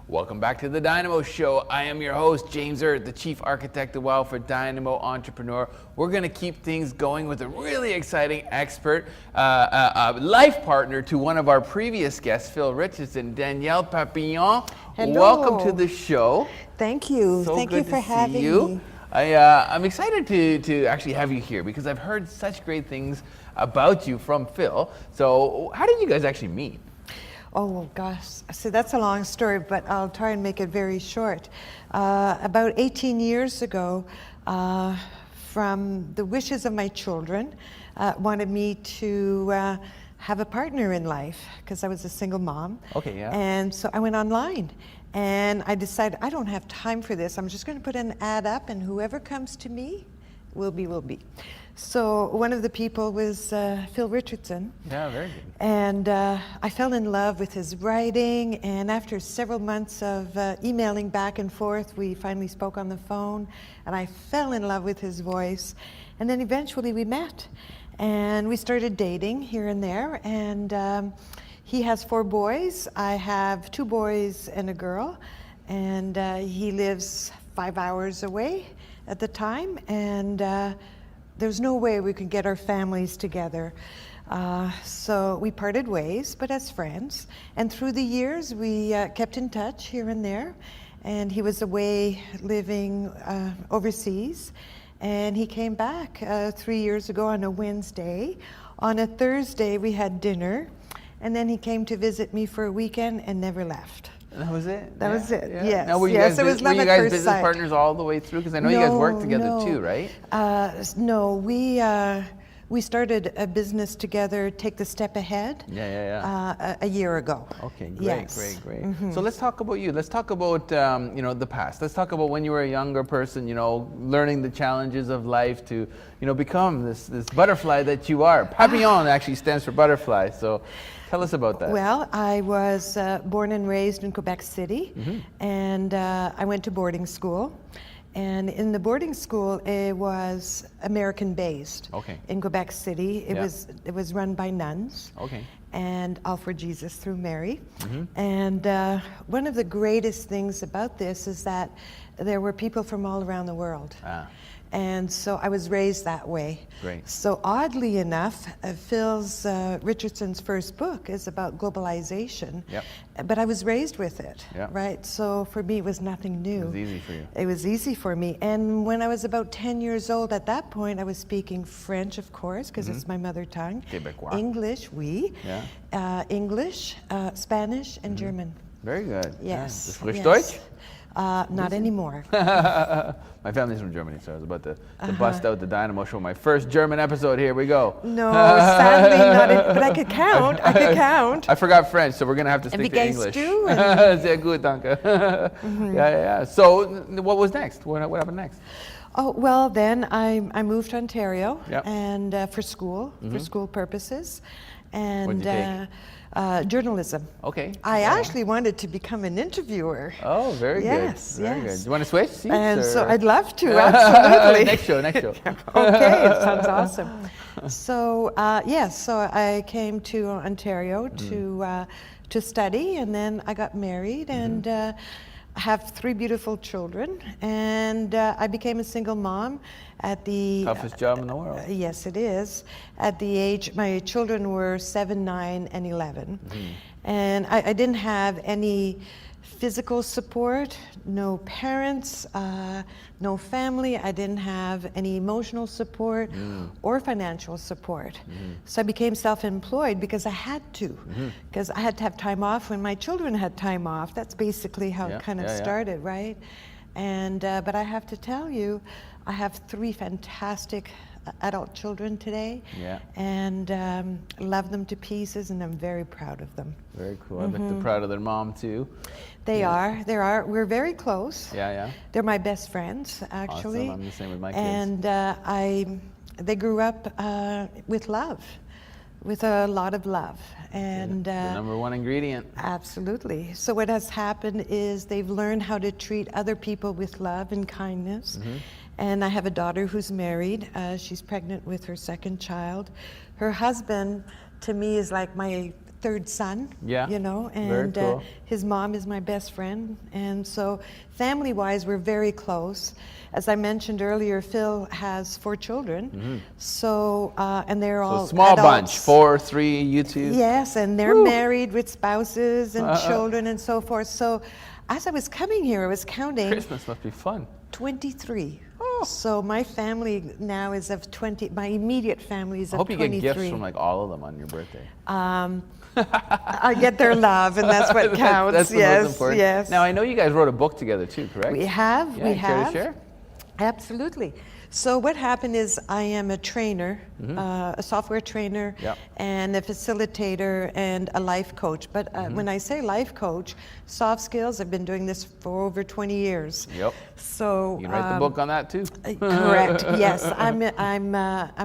Welcome back to the Dynamo Show. I am your host, James Earth, the Chief Architect of WOW for Dynamo Entrepreneur. We're going to keep things going with a really exciting expert, life partner to one of our previous guests, Phil Richardson, Danielle Papillon. Hello. Welcome to the show. Thank you. So Thank you for having me. I'm excited to actually have you here because I've heard such great things about you from Phil. So how did you guys actually meet? Oh gosh, so that's a long story, but I'll try and make it very short. About 18 years ago, from the wishes of my children, wanted me to have a partner in life because I was a single mom. Okay, yeah. And so I went online and I decided I don't have time for this. I'm just going to put an ad up and whoever comes to me will be. So one of the people was Phil Richardson. Yeah, very good. And I fell in love with his writing, and after several months of emailing back and forth, we finally spoke on the phone, and I fell in love with his voice. And then eventually we met, and we started dating here and there, and he has 4 boys. I have 2 boys and a girl, and he lives 5 hours away at the time, and there's no way we could get our families together. So we parted ways, but as friends. And through the years, we kept in touch here and there. And he was away living overseas. And he came back 3 years ago on a Wednesday. On a Thursday, we had dinner. And then he came to visit me for a weekend and never left. That was it? That was it, yeah. yes. Now, were you yes, guys, it was love were you at guys first business sight. partners all the way through? Because I know you guys worked together too, right? No, we started a business together, Take the Step Ahead, a year ago. Okay, great, Yes. great. Mm-hmm. So let's talk about you. Let's talk about the past. Let's talk about when you were a younger person, learning the challenges of life to, become this butterfly that you are. Papillon actually stands for butterfly. So tell us about that. Well, I was born and raised in Quebec City, and I went to boarding school. And in the boarding school, it was American-based. Okay. In Quebec City, it was run by nuns. Okay. And all for Jesus through Mary. And one of the greatest things about this is that there were people from all around the world. And so I was raised that way. Great. So oddly enough, Phil's Richardson's first book is about globalization. Yep. But I was raised with it, Yep. right? So for me, it was nothing new. It was easy for you. It was easy for me. And when I was about 10 years old, at that point, I was speaking French, of course, because it's my mother tongue. Québécois. English, oui. Yeah. English, Spanish, and German. Very good. Yes. Yeah. Sprich yes. Deutsch? Not anymore. My family's from Germany, so I was about to bust out the Dynamo Show. My first German episode. Here we go. No, sadly not. But I could count. I could count. I forgot French, so we're gonna have to stick to English. Sehr gut, danke. Yeah. So, what was next? What happened next? Oh well, then I moved to Ontario, Yep. and for school purposes, and What'd you take? Journalism. Okay. I actually wanted to become an interviewer. Oh, very Yes, good. Very yes. good. Do you want to switch seats? And so or- I'd love to, absolutely. Next show. Okay, it sounds awesome. So so I came to Ontario to study, and then I got married, and I have 3 beautiful children, and I became a single mom at the Toughest job in the world. Yes, it is. At the age, my children were 7, 9, and 11, and I didn't have any physical support, no parents, no family. I didn't have any emotional support or financial support. So I became self-employed because I had to, because I had to have time off when my children had time off. That's basically how it kind of started, right? And but I have to tell you, I have 3 fantastic adult children today, and love them to pieces, and I'm very proud of them. Very cool. I bet they're proud of their mom too. They are. We're very close. Yeah. They're my best friends, actually. Awesome. I'm the same with my kids. And they grew up with love. with a lot of love. And the number one ingredient. absolutely. So what has happened is they've learned how to treat other people with love and kindness. And I have a daughter who's married. She's pregnant with her second child. Her husband, to me, is like my third son. Yeah. You know, Very and cool. his mom is my best friend. And so family-wise, we're very close. As I mentioned earlier, Phil has 4 children. So, and they're all Small adults. bunch, 4, 3, you two. Yes, and they're married with spouses and children and so forth. So as I was coming here, I was counting Christmas must be fun. 23. So my family now is of 20, my immediate family is I of hope you 23. get gifts from like all of them on your birthday. I get their love, and that's what counts. That's the yes, most important. yes. Now I know you guys wrote a book together too, correct? We have, Yeah, we care to have. share? Absolutely. So what happened is I am a trainer, a software trainer, Yep. and a facilitator and a life coach. But when I say life coach, soft skills, I've been doing this for over 20 years. Yep. So You can write the book on that too. correct. Yes, I'm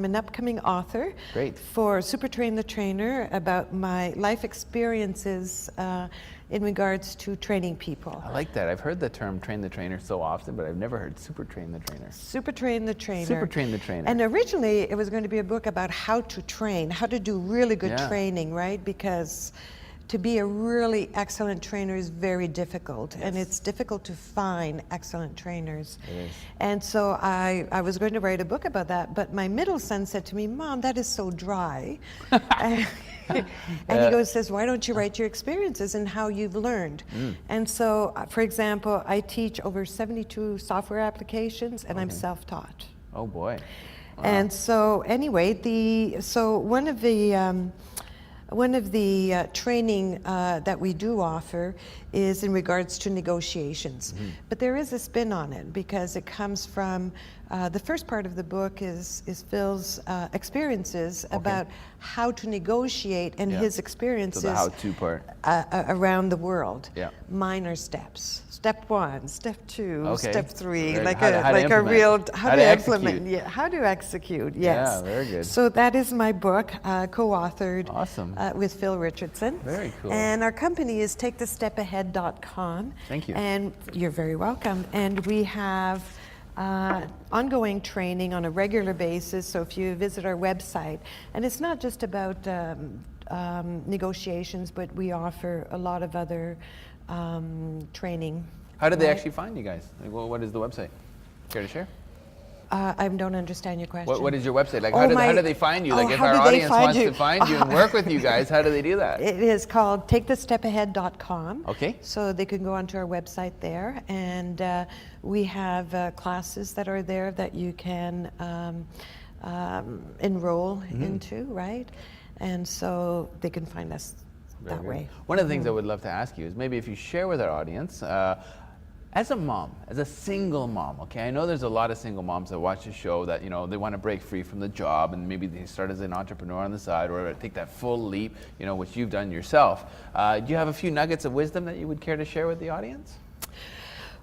an upcoming author. Great. For Super Train the Trainer about my life experiences in regards to training people. I like that. I've heard the term train the trainer so often, but I've never heard super train the trainer. Super Train the Trainer. Super Train the Trainer. And originally it was going to be a book about how to train, how to do really good Yeah. training, right? Because to be a really excellent trainer is very difficult, and it's difficult to find excellent trainers. It is. And so I was going to write a book about that, but my middle son said to me, "Mom, that is so dry." And he says, "Why don't you write your experiences and how you've learned?" And so, for example, I teach over 72 software applications, and I'm self-taught. Oh boy. And so anyway, one of the training that we do offer is in regards to negotiations. But there is a spin on it because it comes from the first part of the book is Phil's experiences about how to negotiate and his experiences So the how-to part. around the world. Yeah. Minor steps. Step 1, step 2, step 3, Very- like how to a implement. real How to implement. execute. Yeah, how to execute. Yes. Yeah, very good. So that is my book, co-authored Awesome. with Phil Richardson. Very cool. And our company is takethestepahead.com. Thank you. And you're very welcome. And we have ongoing training on a regular basis. So if you visit our website, and it's not just about negotiations, but we offer a lot of other training. How did they actually find you guys? Like, what is the website? Care to share? I don't understand your question. What is your website? Like, Oh, how do my- they find you? oh, Like, if how our do they audience find wants you? to find you and work with you guys, how do they do that? It is called takethestepahead.com. Okay. So they can go onto our website there, and we have classes that are there that you can enroll into, right? And so they can find us Very that good. way. One of the things I would love to ask you is maybe if you share with our audience, as a mom, as a single mom, okay, I know there's a lot of single moms that watch the show that, you know, they want to break free from the job and maybe they start as an entrepreneur on the side or take that full leap, you know, which you've done yourself. Do you have a few nuggets of wisdom that you would care to share with the audience?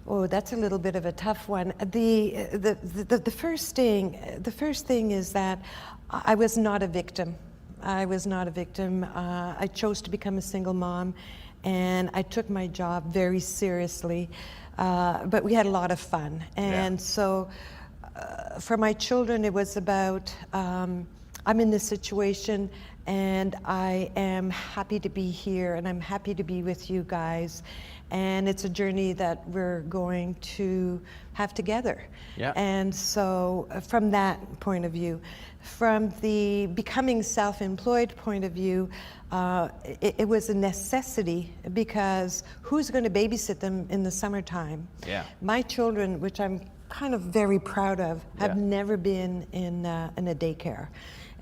Oh, that's a little bit of a tough one. The first thing is that I was not a victim. I was not a victim. I chose to become a single mom, and I took my job very seriously. But we had a lot of fun, and so for my children, it was about I'm in this situation, and I am happy to be here, and I'm happy to be with you guys. And it's a journey that we're going to have together. Yeah. And so from that point of view, from the becoming self-employed point of view, it was a necessity because who's going to babysit them in the summertime? Yeah. My children, which I'm kind of very proud of, have Yeah. never been in a daycare.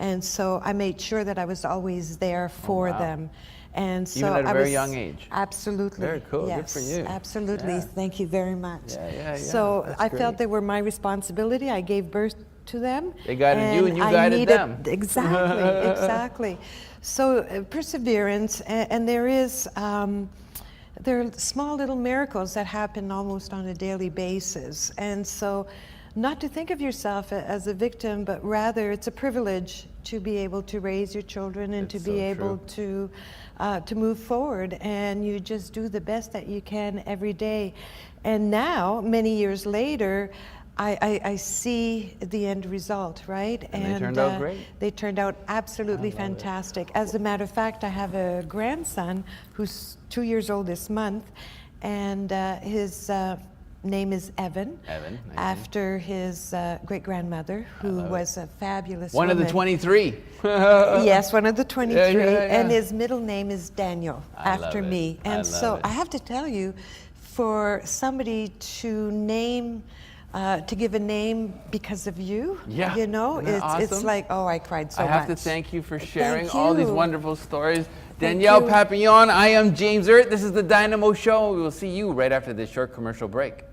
And so I made sure that I was always there for wow. them. And so Even at a I very was, young age. Absolutely. Very cool. Good Yes, for you. absolutely. Yeah. Thank you very much. Yeah. So That's I great. felt they were my responsibility. I gave birth to them. They guided you and you I guided needed, them. Exactly, exactly. So perseverance, and there are small little miracles that happen almost on a daily basis. And so not to think of yourself as a victim, but rather it's a privilege to be able to raise your children and It's to be so able to move forward, and you just do the best that you can every day. And now, many years later, I see the end result, right? And they turned out great. They turned out absolutely fantastic. As a matter of fact, I have a grandson who's 2 years old this month, and his name is Evan. Evan. After his great-grandmother, who was a fabulous One woman. of the 23. Yes, one of the 23. Yeah. And his middle name is Daniel, after me. And so I have to tell you, for somebody to name, to give a name because of you, Yeah. you know, Isn't that it's awesome? like, oh, I cried so I much. have to thank you for sharing Thank all these you. wonderful stories. Thank Danielle you. Papillon, I am James Earth. This is the Dynamo Show. We will see you right after this short commercial break.